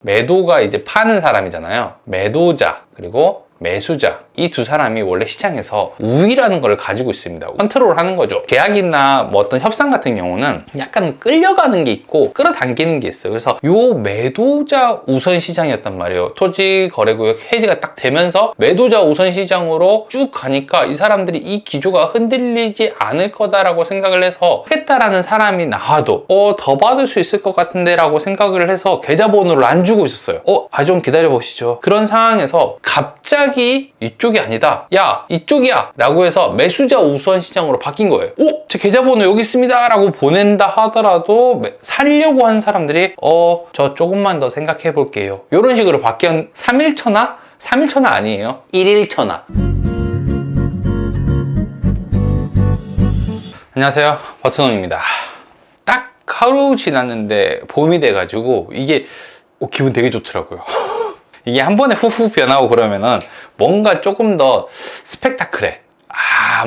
매도가 이제 파는 사람이잖아요. 매도자 그리고 매수자, 이 두 사람이 원래 시장에서 우위라는 걸 가지고 있습니다. 컨트롤하는 거죠. 계약이나 뭐 어떤 협상 같은 경우는 약간 끌려가는 게 있고 끌어당기는 게 있어요. 그래서 요 매도자 우선 시장이었단 말이에요. 토지거래구역 해지가 딱 되면서 매도자 우선 시장으로 쭉 가니까 이 사람들이 이 기조가 흔들리지 않을 거다라고 생각을 해서 하겠다라는 사람이 나와도 더 받을 수 있을 것 같은데 라고 생각을 해서 계좌번호를 안 주고 있었어요. 좀 기다려 보시죠. 그런 상황에서 갑자기 이쪽이 아니다, 야 이쪽이야 라고 해서 매수자 우선 시장으로 바뀐 거예요. 제 계좌번호 여기 있습니다 라고 보낸다 하더라도 살려고 하는 사람들이 저 조금만 더 생각해 볼게요, 이런 식으로 바뀐 3일천하? 3일천하 아니에요, 1일천하. 안녕하세요, 버트놈입니다. 딱 하루 지났는데 봄이 돼가지고 이게 기분 되게 좋더라고요. 이게 한 번에 후후 변하고 그러면은 뭔가 조금 더 스펙타클해.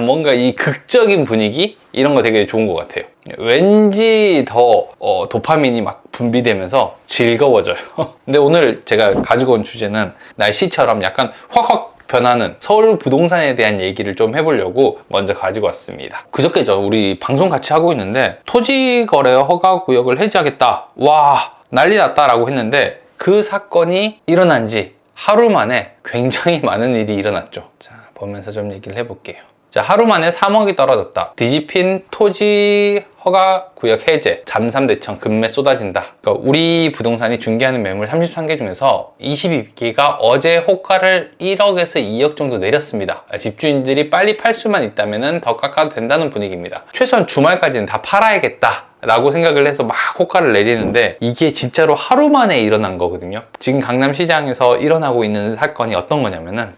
뭔가 이 극적인 분위기? 이런 거 되게 좋은 것 같아요. 왠지 더 도파민이 막 분비되면서 즐거워져요. 근데 오늘 제가 가지고 온 주제는 날씨처럼 약간 확확 변하는 서울 부동산에 대한 얘기를 좀 해보려고 먼저 가지고 왔습니다. 그저께죠, 우리 방송 같이 하고 있는데 토지거래 허가구역을 해지하겠다, 와 난리 났다라고 했는데 그 사건이 일어난 지 하루 만에 굉장히 많은 일이 일어났죠. 자, 보면서 좀 얘기를 해볼게요. 자, 하루 만에 3억이 떨어졌다. 뒤집힌 토지 허가 구역 해제, 잠삼대청 급매 쏟아진다. 그러니까 우리 부동산이 중개하는 매물 33개 중에서 22개가 어제 호가를 1억에서 2억 정도 내렸습니다. 집주인들이 빨리 팔 수만 있다면 더 깎아도 된다는 분위기입니다. 최소한 주말까지는 다 팔아야겠다 라고 생각을 해서 막 호가를 내리는데 이게 진짜로 하루 만에 일어난 거거든요. 지금 강남시장에서 일어나고 있는 사건이 어떤 거냐면은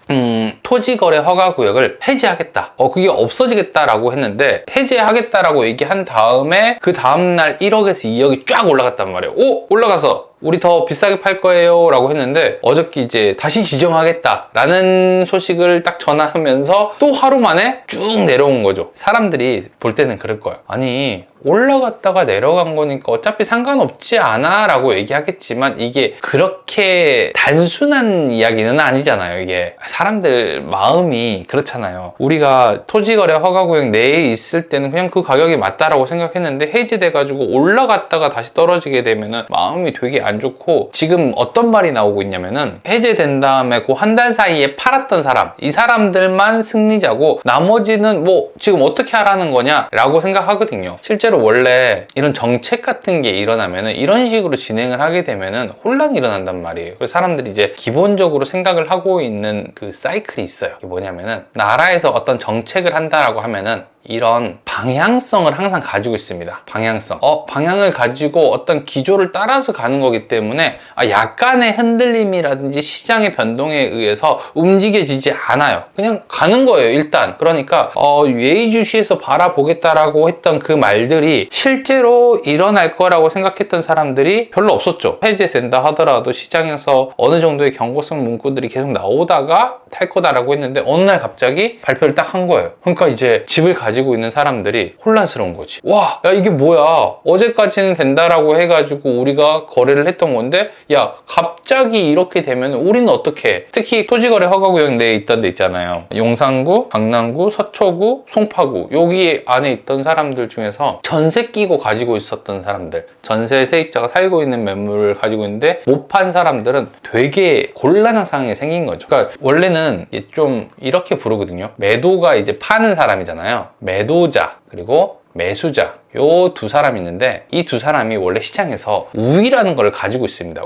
토지거래 허가구역을 해지하겠다, 그게 없어지겠다라고 했는데 해제하겠다라고 얘기한 다음에 그 다음날 1억에서 2억이 쫙 올라갔단 말이에요. 올라가서 우리 더 비싸게 팔 거예요 라고 했는데 어저께 이제 다시 지정하겠다 라는 소식을 딱 전하면서 또 하루 만에 쭉 내려온 거죠. 사람들이 볼 때는 그럴 거예요. 아니 올라갔다가 내려간 거니까 어차피 상관없지 않아 라고 얘기하겠지만 이게 그렇게 단순한 이야기는 아니잖아요. 이게 사람들 마음이 그렇잖아요. 우리가 토지거래 허가구역 내에 있을 때는 그냥 그 가격이 맞다라고 생각했는데 해지돼 가지고 올라갔다가 다시 떨어지게 되면은 마음이 되게 안 좋고, 지금 어떤 말이 나오고 있냐면은 해제된 다음에 그 한 달 사이에 팔았던 사람, 이 사람들만 승리자고 나머지는 뭐 지금 어떻게 하라는 거냐 라고 생각하거든요. 실제로 원래 이런 정책 같은 게 일어나면은 이런 식으로 진행을 하게 되면은 혼란이 일어난단 말이에요. 그래서 사람들이 이제 기본적으로 생각을 하고 있는 그 사이클이 있어요. 이게 뭐냐면은 나라에서 어떤 정책을 한다라고 하면은 이런 방향성을 항상 가지고 있습니다. 방향성. 방향을 가지고 어떤 기조를 따라서 가는 거기 때문에 약간의 흔들림이라든지 시장의 변동에 의해서 움직여지지 않아요. 그냥 가는 거예요, 일단. 그러니까 예의주시해서 바라보겠다라고 했던 그 말들이 실제로 일어날 거라고 생각했던 사람들이 별로 없었죠. 해제된다 하더라도 시장에서 어느 정도의 경고성 문구들이 계속 나오다가 탈 거다라고 했는데 어느 날 갑자기 발표를 딱 한 거예요. 그러니까 이제 집을 가지고 있는 사람들이 혼란스러운 거지. 와, 야 이게 뭐야, 어제까지는 된다라고 해가지고 우리가 거래를 했던 건데 야 갑자기 이렇게 되면 우리는 어떻게 해? 특히 토지거래 허가구역 내에 있던 데 있잖아요. 용산구, 강남구, 서초구, 송파구, 여기 안에 있던 사람들 중에서 전세 끼고 가지고 있었던 사람들, 전세 세입자가 살고 있는 매물을 가지고 있는데 못 판 사람들은 되게 곤란한 상황이 생긴 거죠. 그러니까 원래는 좀 이렇게 부르거든요. 매도가 이제 파는 사람이잖아요. 매도자 그리고 매수자, 요 두 사람이 있는데 이 두 사람이 원래 시장에서 우위라는 걸 가지고 있습니다.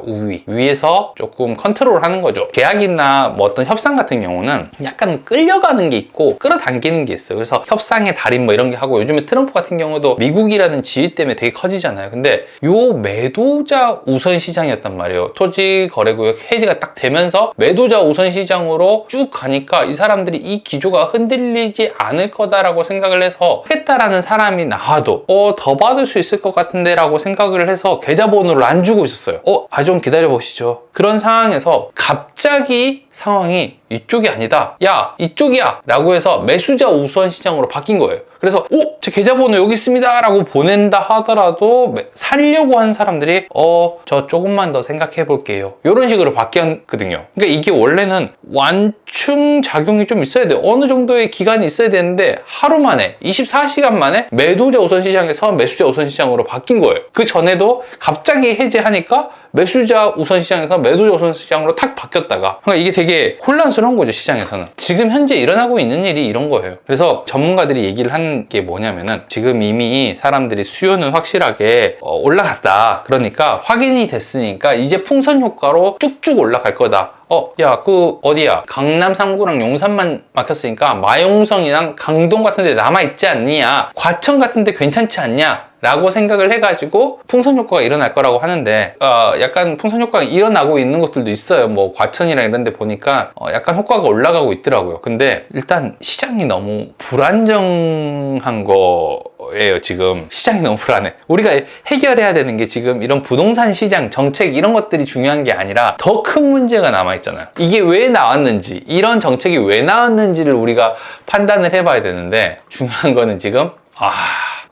위에서 조금 컨트롤하는 거죠. 계약이나 뭐 어떤 협상 같은 경우는 약간 끌려가는 게 있고 끌어당기는 게 있어요. 그래서 협상의 달인 뭐 이런 게 하고, 요즘에 트럼프 같은 경우도 미국이라는 지위 때문에 되게 커지잖아요. 근데 요 매도자 우선 시장이었단 말이에요. 토지 거래구역 해지가 딱 되면서 매도자 우선 시장으로 쭉 가니까 이 사람들이 이 기조가 흔들리지 않을 거다라고 생각을 해서 하겠다라는 사람이 나와도 더 받을 수 있을 것 같은데 라고 생각을 해서 계좌번호를 안 주고 있었어요. 좀 기다려 보시죠. 그런 상황에서 갑자기 상황이 이쪽이 아니다. 야, 이쪽이야. 라고 해서 매수자 우선 시장으로 바뀐 거예요. 그래서 제 계좌번호 여기 있습니다 라고 보낸다 하더라도 살려고 하는 사람들이 저 조금만 더 생각해 볼게요, 이런 식으로 바뀌었거든요. 그러니까 이게 원래는 완충 작용이 좀 있어야 돼요. 어느 정도의 기간이 있어야 되는데 하루 만에 24시간 만에 매도자 우선 시장에서 매수자 우선 시장으로 바뀐 거예요. 그 전에도 갑자기 해제하니까 매수자 우선 시장에서 매도자 우선 시장으로 탁 바뀌었다가, 그러니까 이게 되게 혼란스러운 거죠, 시장에서는. 지금 현재 일어나고 있는 일이 이런 거예요. 그래서 전문가들이 얘기를 하는 게 뭐냐면은, 지금 이미 사람들이 수요는 확실하게 올라갔다. 그러니까 확인이 됐으니까 이제 풍선 효과로 쭉쭉 올라갈 거다. 야, 어디야? 강남 3구랑 용산만 막혔으니까 마용성이랑 강동 같은 데 남아있지 않냐? 과천 같은 데 괜찮지 않냐? 라고 생각을 해가지고 풍선 효과가 일어날 거라고 하는데, 약간 풍선 효과가 일어나고 있는 것들도 있어요. 뭐 과천이랑 이런 데 보니까 약간 효과가 올라가고 있더라고요. 근데 일단 시장이 너무 불안정한 거예요. 지금 시장이 너무 불안해. 우리가 해결해야 되는 게 지금 이런 부동산 시장 정책 이런 것들이 중요한 게 아니라 더 큰 문제가 남아있잖아요. 이게 왜 나왔는지, 이런 정책이 왜 나왔는지를 우리가 판단을 해봐야 되는데, 중요한 거는 지금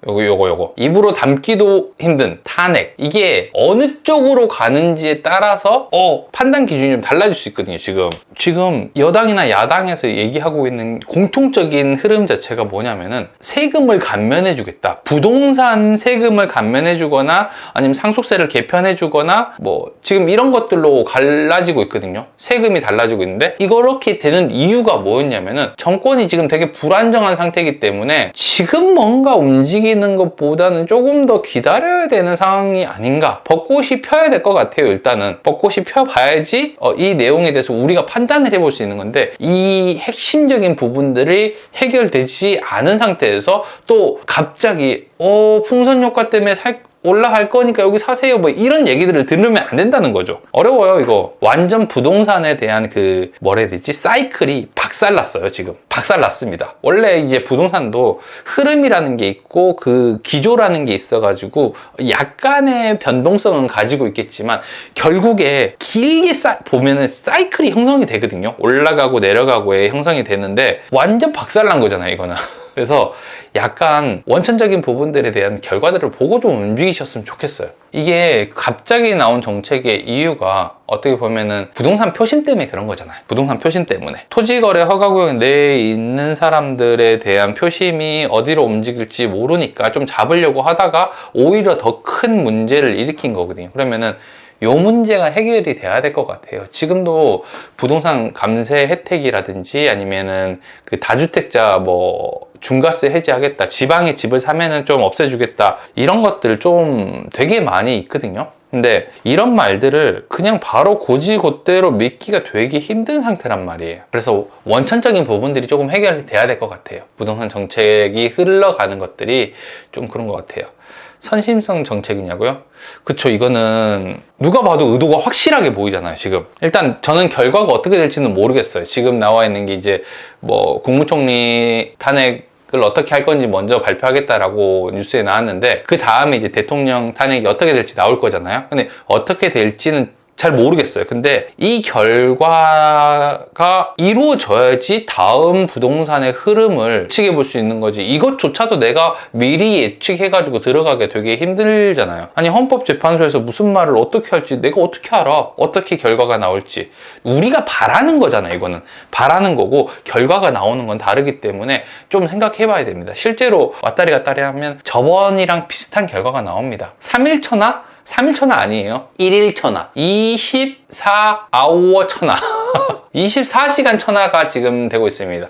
요거 입으로 담기도 힘든 탄핵, 이게 어느 쪽으로 가는지에 따라서 판단 기준이 좀 달라질 수 있거든요. 지금 여당이나 야당에서 얘기하고 있는 공통적인 흐름 자체가 뭐냐면은, 세금을 감면해 주겠다, 부동산 세금을 감면해 주거나 아니면 상속세를 개편해 주거나 뭐 지금 이런 것들로 갈라지고 있거든요. 세금이 달라지고 있는데, 이렇게 되는 이유가 뭐였냐면은, 정권이 지금 되게 불안정한 상태이기 때문에 지금 뭔가 움직이는 것보다는 조금 더 기다려야 되는 상황이 아닌가. 벚꽃이 펴야 될 것 같아요. 일단은 벚꽃이 펴봐야지 이 내용에 대해서 우리가 판단을 해볼 수 있는 건데, 이 핵심적인 부분들이 해결되지 않은 상태에서 또 갑자기 풍선 효과 때문에 올라갈 거니까 여기 사세요, 뭐 이런 얘기들을 들으면 안 된다는 거죠. 어려워요, 이거. 완전 부동산에 대한 뭐라 해야 되지? 사이클이 박살났어요. 지금 박살났습니다. 원래 이제 부동산도 흐름이라는 게 있고 그 기조라는 게 있어가지고 약간의 변동성은 가지고 있겠지만, 결국에 길게 보면은 사이클이 형성이 되거든요. 올라가고 내려가고에 형성이 되는데 완전 박살난 거잖아요, 이거는. 그래서 약간 원천적인 부분들에 대한 결과들을 보고 좀 움직이셨으면 좋겠어요. 이게 갑자기 나온 정책의 이유가 어떻게 보면은 부동산 표신 때문에 그런 거잖아요. 부동산 표신 때문에. 토지거래 허가구역 내에 있는 사람들에 대한 표심이 어디로 움직일지 모르니까 좀 잡으려고 하다가 오히려 더 큰 문제를 일으킨 거거든요. 그러면은 요 문제가 해결이 돼야 될 것 같아요. 지금도 부동산 감세 혜택이라든지 아니면은 다주택자 중과세 해제하겠다, 지방에 집을 사면은 좀 없애주겠다, 이런 것들 좀 되게 많이 있거든요. 근데 이런 말들을 그냥 바로 곧이곧대로 믿기가 되게 힘든 상태란 말이에요. 그래서 원천적인 부분들이 조금 해결이 돼야 될 것 같아요. 부동산 정책이 흘러가는 것들이 좀 그런 것 같아요. 선심성 정책이냐고요? 그쵸, 이거는 누가 봐도 의도가 확실하게 보이잖아요. 지금 일단 저는 결과가 어떻게 될지는 모르겠어요. 지금 나와 있는 게 이제 국무총리 탄핵을 어떻게 할 건지 먼저 발표하겠다라고 뉴스에 나왔는데, 그 다음에 이제 대통령 탄핵이 어떻게 될지 나올 거잖아요. 근데 어떻게 될지는 잘 모르겠어요. 근데 이 결과가 이루어져야지 다음 부동산의 흐름을 예측해 볼 수 있는 거지, 이것조차도 내가 미리 예측해가지고 들어가기 되게 힘들잖아요. 아니, 헌법재판소에서 무슨 말을 어떻게 할지 내가 어떻게 알아? 어떻게 결과가 나올지. 우리가 바라는 거잖아요. 이거는 바라는 거고 결과가 나오는 건 다르기 때문에 좀 생각해 봐야 됩니다. 실제로 왔다리 갔다리 하면 저번이랑 비슷한 결과가 나옵니다. 3일천하? 3일천하 아니에요. 1일천하. 24아우어 천하. 24시간 천하가 지금 되고 있습니다.